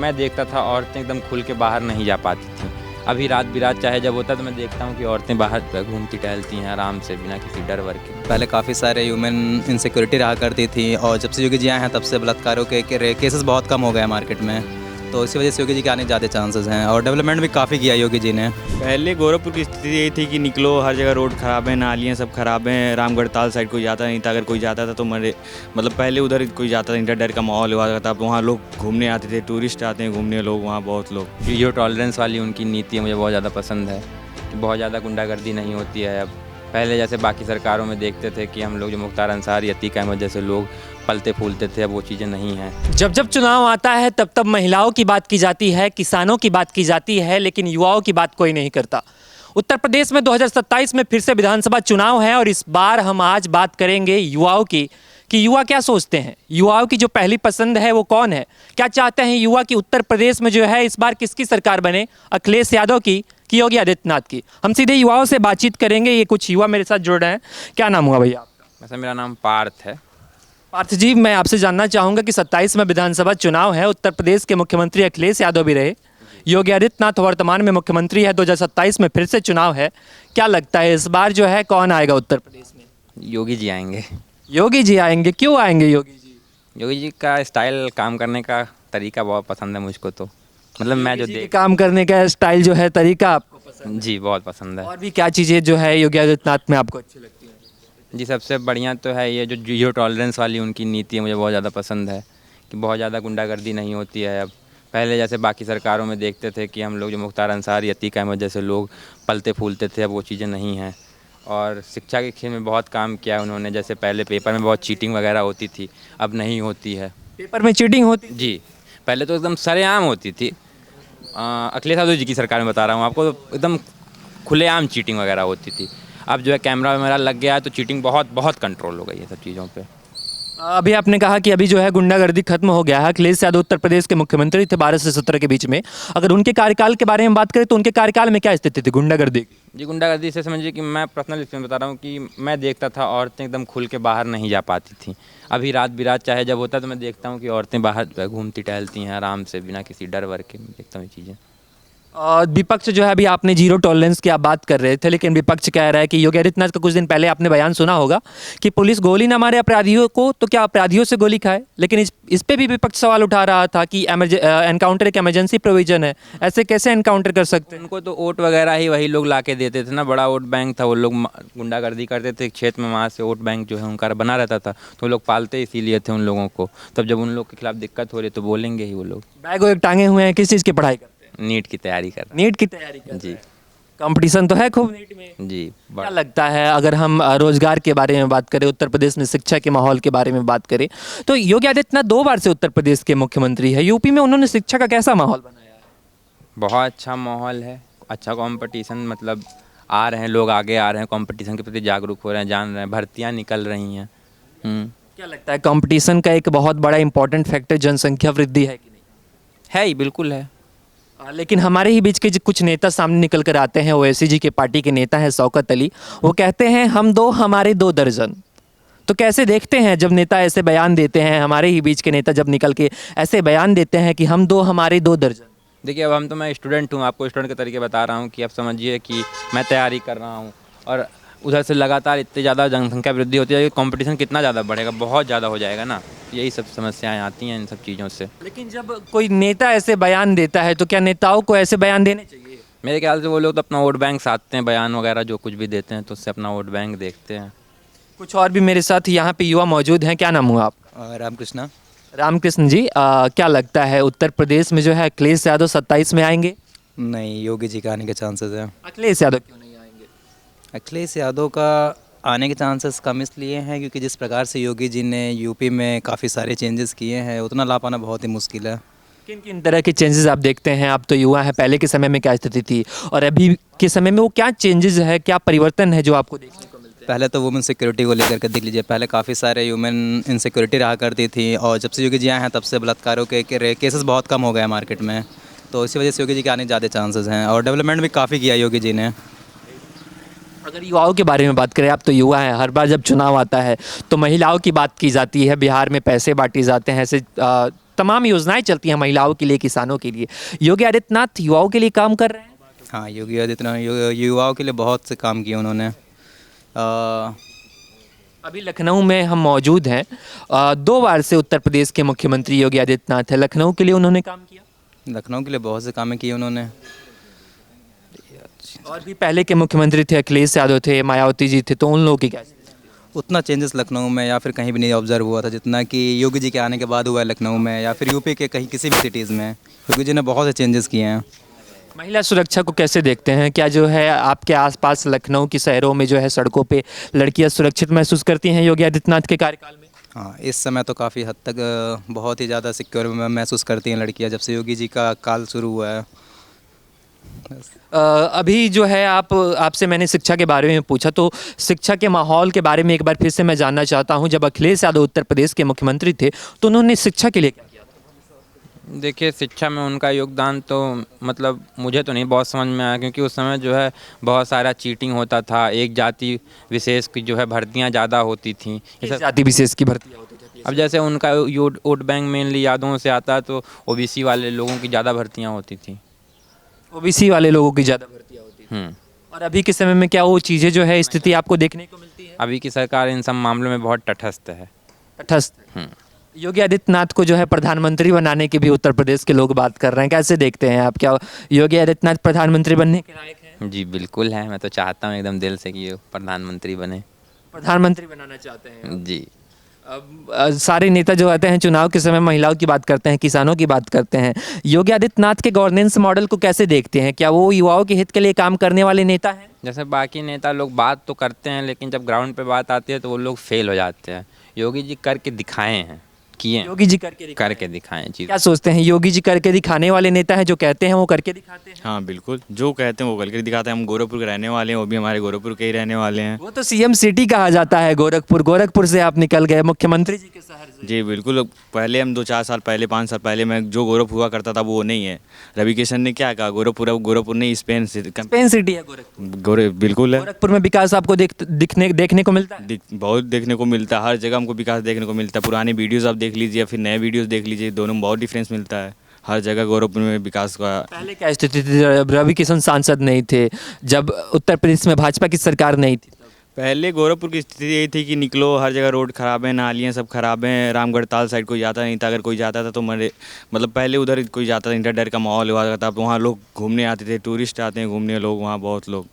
मैं देखता था औरतें एकदम खुल के बाहर नहीं जा पाती थी। अभी रात बिरात चाहे जब होता है तो मैं देखता हूँ कि औरतें बाहर घूमती टहलती हैं आराम से बिना किसी डर वर के। पहले काफ़ी सारे ह्यूमन इनसिक्योरिटी रहा करती थी और जब से योगी जी आए हैं तब से बलात्कारों के केसेस बहुत कम हो गए हैं मार्केट में, तो इसी वजह से योगी जी के आने ज़्यादा चांसेस हैं और डेवलपमेंट भी काफ़ी किया योगी जी ने। पहले गोरखपुर की स्थिति यही थी कि निकलो हर जगह रोड ख़राब है, नालियाँ सब ख़राब हैं, रामगढ़ ताल साइड कोई जाता नहीं था, अगर कोई जाता था तो मरे मतलब पहले उधर कोई जाता नहीं था, डर का माहौल हुआ था। वहाँ लोग घूमने आते थे, टूरिस्ट आते हैं घूमने लोग वहाँ बहुत लोग। जीरो टॉलरेंस वाली उनकी नीति है मुझे बहुत ज़्यादा पसंद है कि बहुत ज़्यादा गुंडागर्दी नहीं होती है। अब पहले जैसे बाकी सरकारों में देखते थे कि हम लोग जो मुख्तार अंसारी, अतीक अहमद जैसे लोग पलते फूलते थे, अब वो चीज़ें नहीं हैं। जब जब चुनाव आता है तब तब महिलाओं की बात की जाती है, किसानों की बात की जाती है, लेकिन युवाओं की बात कोई नहीं करता। उत्तर प्रदेश में 2027 में फिर से विधानसभा चुनाव है और इस बार हम आज बात करेंगे युवाओं की कि युवा क्या सोचते हैं, युवाओं की जो पहली पसंद है वो कौन है, क्या चाहते हैं युवा कि उत्तर प्रदेश में जो है इस बार किसकी सरकार बने, अखिलेश यादव की कि योगी आदित्यनाथ की। हम सीधे युवाओं से बातचीत करेंगे। ये कुछ युवा मेरे साथ जुड़ रहे हैं। क्या नाम हुआ भैया आपका? वैसे मेरा नाम पार्थ है। पार्थ जी, मैं आपसे जानना चाहूँगा कि 27 में विधानसभा चुनाव है, उत्तर प्रदेश के मुख्यमंत्री अखिलेश यादव भी रहे, योगी आदित्यनाथ वर्तमान में मुख्यमंत्री है, 2027 में फिर से चुनाव है। क्या लगता है इस बार जो है कौन आएगा उत्तर प्रदेश में? योगी जी आएंगे। योगी जी आएंगे। क्यों आएंगे योगी जी? योगी जी का स्टाइल, काम करने का तरीका बहुत पसंद है मुझको। तो मतलब मैं जो योगी जी के काम करने का स्टाइल जो है, तरीका आपको पसंद जी बहुत पसंद है। है? और भी क्या चीज़ें जो है योगी आदित्यनाथ में आपको अच्छी लगती हैं? जी सबसे बढ़िया तो है ये जो जीरो टॉलरेंस वाली उनकी नीति है मुझे बहुत ज़्यादा पसंद है कि बहुत ज़्यादा गुंडागर्दी नहीं होती है। अब पहले जैसे बाकी सरकारों में देखते थे कि हम लोग जो मुख्तार अंसारी, अतीक अहमद जैसे लोग पलते फूलते थे, अब वो चीज़ें नहीं हैं। और शिक्षा के क्षेत्र में बहुत काम किया है उन्होंने। जैसे पहले पेपर में बहुत चीटिंग वगैरह होती थी, अब नहीं होती है। पेपर में चीटिंग होती? जी पहले तो एकदम सरेआम होती थी। अखिलेश यादव जी की सरकार में बता रहा हूँ आपको, तो एकदम खुलेआम चीटिंग वगैरह होती थी। अब जो है कैमरा वैमरा लग गया है तो चीटिंग बहुत बहुत कंट्रोल हो गई है सब चीज़ों पे। अभी आपने कहा कि अभी जो है गुंडागर्दी खत्म हो गया है। अखिलेश यादव उत्तर प्रदेश के मुख्यमंत्री थे 12 से 17 के बीच में। अगर उनके कार्यकाल के बारे में बात करें तो उनके कार्यकाल में क्या स्थिति थी गुंडागर्दी की? जी गुंडागर्दी से समझिए कि मैं पर्सनल एक्सपीरियंस बता रहा हूँ कि मैं देखता था औरतें एकदम खुल के बाहर नहीं जा पाती थी। अभी रात बिरात चाहे जब होता है तो मैं देखता हूँ कि औरतें बाहर घूमती टहलती हैं आराम से बिना किसी डर वर के। मैं देखता हूँ ये चीज़ें। विपक्ष जो है, अभी आपने जीरो टॉलरेंस की आप बात कर रहे थे, लेकिन विपक्ष कह रहा है कि योगी आदित्यनाथ का कुछ दिन पहले आपने बयान सुना होगा कि पुलिस गोली ना मारे अपराधियों को तो क्या अपराधियों से गोली खाए। लेकिन इस पे भी विपक्ष सवाल उठा रहा था कि एनकाउंटर एक इमरजेंसी प्रोविजन है, ऐसे कैसे एनकाउंटर कर सकते हैं? उनको तो वोट वगैरह ही वही लोग ला के देते थे ना, बड़ा वोट बैंक था। वो लोग गुंडागर्दी करते थे क्षेत्र में, वहाँ से वोट बैंक जो है उनका बना रहता था, तो लोग पालते इसीलिए थे उन लोगों को। तब जब उन लोग के खिलाफ दिक्कत हो रही तो बोलेंगे ही वो लोग। बैग वैग टांगे हुए हैं, किस चीज़ की पढ़ाई करते हैं? नीट की तैयारी कर रहे नीट की तैयारी कर हैं। जी कंपटीशन तो है खूब नीट में। जी क्या लगता है अगर हम रोजगार के बारे में बात करें, उत्तर प्रदेश में शिक्षा के माहौल के बारे में बात करें, तो योगी आदित्यनाथ 2 बार से उत्तर प्रदेश के मुख्यमंत्री है। यूपी में उन्होंने शिक्षा का कैसा माहौल बनाया है? बहुत अच्छा माहौल है, अच्छा कंपटीशन, मतलब आ रहे हैं लोग, आगे आ रहे हैं, कंपटीशन के प्रति जागरूक हो रहे हैं, जान रहे हैं, भर्तियाँ निकल रही हैं। क्या लगता है कंपटीशन का एक बहुत बड़ा इंपॉर्टेंट फैक्टर जनसंख्या वृद्धि है कि नहीं? है ही, बिल्कुल है। लेकिन हमारे ही बीच के जो कुछ नेता सामने निकल कर आते हैं, ओवैसी जी के पार्टी के नेता हैं शौकत अली, वो कहते हैं हम 2 हमारे 2 दर्जन। तो कैसे देखते हैं जब नेता ऐसे बयान देते हैं, हमारे ही बीच के नेता जब निकल के ऐसे बयान देते हैं कि हम 2 हमारे 2 दर्जन? देखिए अब मैं स्टूडेंट हूँ, आपको स्टूडेंट के तरीके बता रहा हूँ कि आप समझिए कि मैं तैयारी कर रहा हूँ और उधर से लगातार इतनी ज़्यादा जनसंख्या वृद्धि होती है, कंपटीशन कितना ज़्यादा बढ़ेगा, बहुत ज़्यादा हो जाएगा ना। यही सब समस्याएं आती हैं इन सब चीज़ों से। लेकिन जब कोई नेता ऐसे बयान देता है तो क्या नेताओं को ऐसे बयान देने चाहिए? मेरे ख्याल से वो लोग तो अपना वोट बैंक साधते हैं, बयान वगैरह जो कुछ भी देते हैं तो उससे अपना वोट बैंक देखते हैं। कुछ और भी मेरे साथ यहाँ पे युवा मौजूद हैं। क्या नाम हुआ आपका? रामकृष्णा। रामकृष्ण जी, क्या लगता है उत्तर प्रदेश में जो है अखिलेश यादव 27 में आएंगे? नहीं, योगी जी का आने के चांसेस हैं। अखिलेश यादव क्यों नहीं आएंगे? अखिलेश यादव का आने के चांसेस कम इसलिए हैं क्योंकि जिस प्रकार से योगी जी ने यूपी में काफ़ी सारे चेंजेस किए हैं, उतना ला पाना बहुत ही मुश्किल है। किन किन तरह के चेंजेस आप देखते हैं? आप तो युवा हैं, पहले के समय में क्या स्थिति थी और अभी के समय में वो क्या चेंजेस है, क्या परिवर्तन है जो आपको देखने को मिलते हैं? पहले तो वुमेन सिक्योरिटी को लेकर के देख लीजिए, पहले काफ़ी सारे ह्यूमन इनसिक्योरिटी रहा करती थी और जब से योगी जी आए हैं तब से बलात्कारों के केसेस बहुत कम हो गए हैं मार्केट में, तो इसी वजह से योगी जी के आने ज़्यादा चांसेस हैं और डेवलपमेंट भी काफ़ी किया योगी जी ने। अगर युवाओं के बारे में बात करें, आप तो युवा हैं, हर बार जब चुनाव आता है तो महिलाओं की बात की जाती है, बिहार में पैसे बांटे जाते हैं, ऐसे तमाम योजनाएं चलती हैं महिलाओं के लिए, किसानों के लिए। योगी आदित्यनाथ युवाओं के लिए काम कर रहे हैं। हाँ, योगी आदित्यनाथ युवाओं के लिए बहुत से काम किए उन्होंने। अभी लखनऊ में हम मौजूद हैं। 2 बार से उत्तर प्रदेश के मुख्यमंत्री योगी आदित्यनाथ है। लखनऊ के लिए उन्होंने काम किया, लखनऊ के लिए बहुत से काम किए उन्होंने। और भी पहले के मुख्यमंत्री थे, अखिलेश यादव थे, मायावती जी थे, तो उन लोगों की क्या? उतना चेंजेस लखनऊ में या फिर कहीं भी नहीं ऑब्जर्व हुआ था जितना कि योगी जी के आने के बाद हुआ है लखनऊ में या फिर यूपी के कहीं किसी भी सिटीज़ में। योगी जी ने बहुत से चेंजेस किए हैं। महिला सुरक्षा को कैसे देखते हैं? क्या जो है आपके आसपास लखनऊ की शहरों में जो है सड़कों पे लड़कियां सुरक्षित महसूस करती हैं योगी आदित्यनाथ के कार्यकाल में? हाँ, इस समय तो काफ़ी हद तक बहुत ही ज़्यादा सिक्योर महसूस करती हैं लड़कियाँ जब से योगी जी का काल शुरू हुआ है। अभी जो है आपसे मैंने शिक्षा के बारे में पूछा, तो शिक्षा के माहौल के बारे में एक बार फिर से मैं जानना चाहता हूं। जब अखिलेश यादव उत्तर प्रदेश के मुख्यमंत्री थे तो उन्होंने शिक्षा के लिए क्या किया था? देखिए, शिक्षा में उनका योगदान तो मतलब मुझे तो नहीं बहुत समझ में आया, क्योंकि उस समय जो है बहुत सारा चीटिंग होता था। एक जाति विशेष की जो है भर्तियां ज़्यादा होती थीं। किस जाति विशेष की भर्तियां होती थी? अब जैसे उनका वोट बैंक मेनली यादों से आता है, तो ओबीसी वाले लोगों की ज़्यादा भर्तियां होती थी। ओबीसी वाले लोगों की ज़्यादा भर्तियां होती थी। और अभी के समय में क्या वो चीज़ें जो है स्थिति आपको देखने को मिलती है? अभी की सरकार इन सब मामलों में बहुत तटस्थ है। तटस्थ। योगी आदित्यनाथ को जो है प्रधानमंत्री बनाने की भी उत्तर प्रदेश के लोग बात कर रहे हैं, कैसे देखते हैं आप? क्या योगी आदित्यनाथ प्रधानमंत्री बनने के लायक हैं? जी बिल्कुल है, मैं तो चाहता हूँ एकदम दिल से कि ये प्रधानमंत्री बने। प्रधानमंत्री बनाना चाहते हैं? जी। अब सारे नेता जो आते हैं चुनाव के समय महिलाओं की बात करते हैं, किसानों की बात करते हैं। योगी आदित्यनाथ के गवर्नेंस मॉडल को कैसे देखते हैं? क्या वो युवाओं के हित के लिए काम करने वाले नेता हैं? जैसे बाकी नेता लोग बात तो करते हैं, लेकिन जब ग्राउंड पे बात आती है तो वो लोग फेल हो जाते हैं। योगी जी करके दिखाए हैं, किए हैं। योगी जी करके दिखाएं जी। क्या सोचते हैं, योगी जी करके दिखाने वाले नेता हैं? जो कहते हैं वो करके दिखाते हैं? हाँ बिल्कुल, जो कहते हैं वो करके दिखाते हैं। हम गोरखपुर के रहने वाले हैं, वो भी हमारे गोरखपुर के ही रहने वाले हैं। वो तो सीएम सिटी कहा जाता है गोरखपुर। गोरखपुर से आप निकल गए मुख्यमंत्री जी के शहर से। जी बिल्कुल, पहले हम 2-4 साल पहले 5 साल पहले मैं जो गोरखपुर हुआ करता था वो नहीं है। रवि किशन ने क्या कहा, गोरखपुर नहीं स्पेन सिटी है गोरखपुर। बिल्कुल है। गोरखपुर में विकास आपको देखने को मिलता है? बहुत देखने को मिलता है, हर जगह हमको विकास देखने को मिलता है। पुराने वीडियोस आप देख लीजिए, फिर नए वीडियोस देख लीजिए, दोनों में बहुत डिफरेंस मिलता है। हर जगह गोरखपुर में विकास का। पहले क्या स्थिति थी जब रवि किशन सांसद नहीं थे, जब उत्तर प्रदेश में भाजपा की सरकार नहीं थी? पहले गोरखपुर की स्थिति यही थी कि निकलो, हर जगह रोड ख़राब है, नालियाँ सब ख़राब हैं। रामगढ़ ताल साइड कोई जाता नहीं था, अगर कोई जाता था तो मतलब पहले उधर कोई जाता नहीं था, डर का माहौल हुआ था। वहाँ लोग घूमने आते थे, टूरिस्ट आते हैं घूमने लोग वहाँ, बहुत लोग।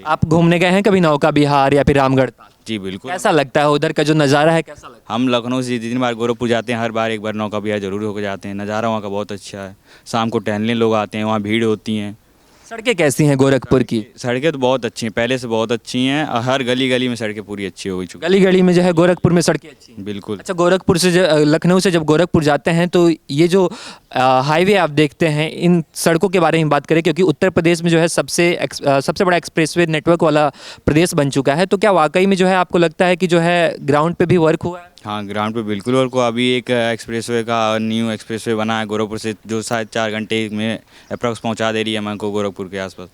आप घूमने गए हैं कभी नौका विहार या फिर रामगढ़ ताल? जी बिल्कुल। कैसा लगता है उधर का जो नज़ारा है, कैसा लगता है? हम लखनऊ से जितनी बार गोरखपुर जाते हैं, हर बार एक बार नौका विहार जरूर होकर जाते हैं। नज़ारा वहाँ का बहुत अच्छा है। शाम को टहलने लोग आते हैं, वहाँ भीड़ होती हैं। सड़कें कैसी हैं गोरखपुर की? सड़कें तो बहुत अच्छी हैं, पहले से बहुत अच्छी हैं। और हर गली गली में सड़कें पूरी अच्छी हो चुकी गली गली में जो है गोरखपुर में सड़कें अच्छी हैं। बिल्कुल। अच्छा, गोरखपुर से लखनऊ से जब गोरखपुर जाते हैं तो ये जो हाईवे आप देखते हैं, इन सड़कों के बारे में बात करें, क्योंकि उत्तर प्रदेश में जो है सबसे बड़ा एक्सप्रेसवे नेटवर्क वाला प्रदेश बन चुका है, तो क्या वाकई में जो है आपको लगता है कि जो है ग्राउंड पे भी वर्क हुआ है? हाँ, ग्राउंड पे बिल्कुल। और को अभी एक एक्सप्रेसवे का न्यू एक्सप्रेसवे बना है गोरखपुर से, जो शायद 4 घंटे में अप्रॉक्स पहुँचा दे रही है हमको गोरखपुर के आसपास।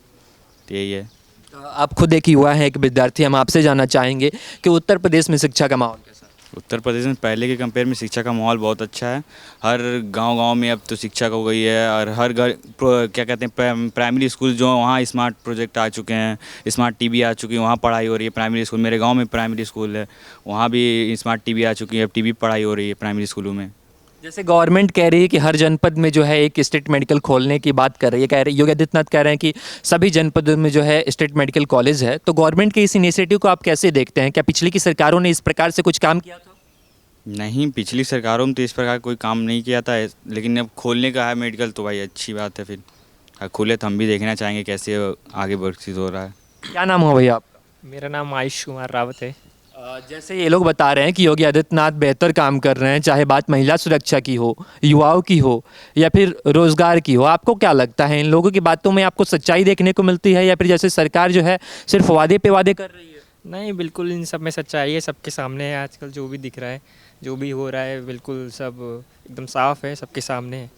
तो यही है। आप खुद एक युवा हैं, एक विद्यार्थी, हम आपसे जानना चाहेंगे कि उत्तर प्रदेश में शिक्षा का माहौल कैसा है? उत्तर प्रदेश में पहले के कंपेयर में शिक्षा का माहौल बहुत अच्छा है। हर गांव-गांव में अब तो शिक्षा हो गई है, और हर घर क्या कहते हैं प्राइमरी स्कूल जो वहाँ स्मार्ट प्रोजेक्ट आ चुके हैं, स्मार्ट टीवी आ चुकी है, वहाँ पढ़ाई हो रही है। प्राइमरी स्कूल, मेरे गांव में प्राइमरी स्कूल है, वहाँ भी स्मार्ट टीवी आ चुकी है, अब टीवी पढ़ाई हो रही है प्राइमरी स्कूलों में। जैसे गवर्नमेंट कह रही है कि हर जनपद में जो है एक स्टेट मेडिकल खोलने की बात कर रही है, कह रही योगी आदित्यनाथ कह रहे हैं कि सभी जनपदों में जो है स्टेट मेडिकल कॉलेज है, तो गवर्नमेंट के इस इनिशिएटिव को आप कैसे देखते हैं? क्या पिछली की सरकारों ने इस प्रकार से कुछ काम किया था? नहीं, पिछली सरकारों में तो इस प्रकार कोई काम नहीं किया था, लेकिन अब खोलने का है मेडिकल तो भाई अच्छी बात है। फिर खुले तो हम भी देखना चाहेंगे कैसे आगे विकसित हो रहा है। क्या नाम हो भैया आपका? मेरा नाम आयुष कुमार रावत है। जैसे ये लोग बता रहे हैं कि योगी आदित्यनाथ बेहतर काम कर रहे हैं, चाहे बात महिला सुरक्षा की हो, युवाओं की हो, या फिर रोजगार की हो, आपको क्या लगता है इन लोगों की बातों में आपको सच्चाई देखने को मिलती है, या फिर जैसे सरकार जो है सिर्फ वादे पे वादे कर रही है? नहीं, बिल्कुल इन सब में सच्चाई है, सबके सामने है। आजकल जो भी दिख रहा है, जो भी हो रहा है, बिल्कुल सब एकदम साफ है, सबके सामने है।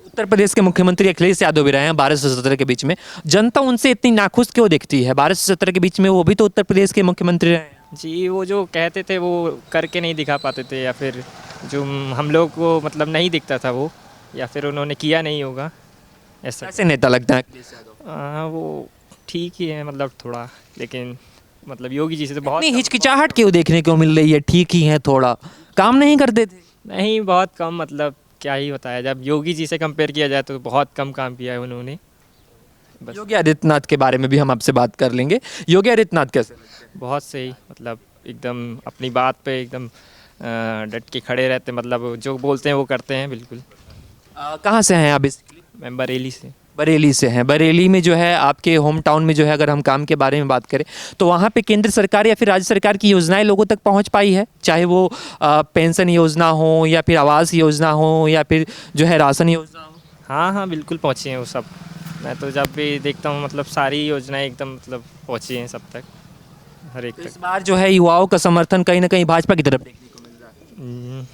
उत्तर प्रदेश के मुख्यमंत्री अखिलेश यादव भी रहे हैं 12 से 17 के बीच में। जनता उनसे इतनी नाखुश क्यों दिखती है? 12 से 17 के बीच में वो भी तो उत्तर प्रदेश के मुख्यमंत्री रहे हैं। जी, वो जो कहते थे वो करके नहीं दिखा पाते थे, या फिर जो हम लोग को मतलब नहीं दिखता था वो, या फिर उन्होंने किया नहीं होगा ऐसा। कैसे नेता लगता है अखिलेश यादव? वो ठीक ही है मतलब थोड़ा, लेकिन मतलब योगी जी से तो बहुत इतनी हिचकिचाहट क्यों देखने को मिल रही है? ठीक ही है, थोड़ा काम नहीं करते थे? नहीं, बहुत कम, मतलब क्या ही बताया, जब योगी जी से कंपेयर किया जाए तो बहुत कम काम किया है उन्होंने। बस योगी आदित्यनाथ के बारे में भी हम आपसे बात कर लेंगे। योगी आदित्यनाथ कैसे लगते हैं? बहुत सही, मतलब एकदम अपनी बात पे एकदम डट के खड़े रहते, मतलब जो बोलते हैं वो करते हैं बिल्कुल। कहाँ से हैं आप बेसिकली? मैं बरेली से। बरेली से हैं। बरेली में जो है आपके होम टाउन में जो है, अगर हम काम के बारे में बात करें तो वहाँ पे केंद्र सरकार या फिर राज्य सरकार की योजनाएं लोगों तक पहुँच पाई है, चाहे वो पेंशन योजना हो या फिर आवास योजना हो या फिर जो है राशन योजना हो? हाँ हाँ, बिल्कुल पहुँची हैं वो सब। मैं तो जब भी देखता हूँ मतलब सारी योजनाएं एकदम मतलब पहुँची हैं सब तक, हर एक तो तक। इस बार जो है युवाओं का समर्थन कहीं ना कहीं भाजपा की तरफ देखने को मिल रहा है। हम्म,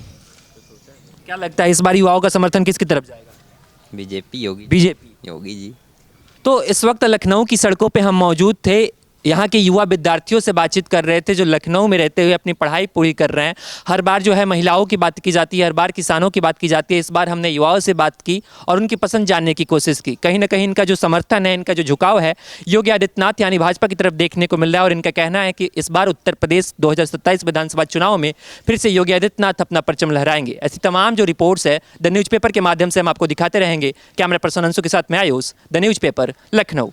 क्या लगता है इस बार युवाओं का समर्थन किसकी तरफ जाएगा? बीजेपी योगी बीजेपी। योगी जी। तो इस वक्त लखनऊ की सड़कों पे हम मौजूद थे, यहाँ के युवा विद्यार्थियों से बातचीत कर रहे थे जो लखनऊ में रहते हुए अपनी पढ़ाई पूरी कर रहे हैं। हर बार जो है महिलाओं की बात की जाती है, हर बार किसानों की बात की जाती है। इस बार हमने युवाओं से बात की और उनकी पसंद जानने की कोशिश की। कहीं ना कहीं इनका जो समर्थन है, इनका जो झुकाव है योगी आदित्यनाथ यानी भाजपा की तरफ देखने को मिल रहा है। और इनका कहना है कि इस बार उत्तर प्रदेश 2027 विधानसभा चुनाव में फिर से योगी आदित्यनाथ अपना परचम लहराएंगे। ऐसी तमाम जो रिपोर्ट्स है द न्यूज़पेपर के माध्यम से हम आपको दिखाते रहेंगे। कैमरा पर्सन अंशु के साथ मैं आयुष, द न्यूज़पेपर, लखनऊ।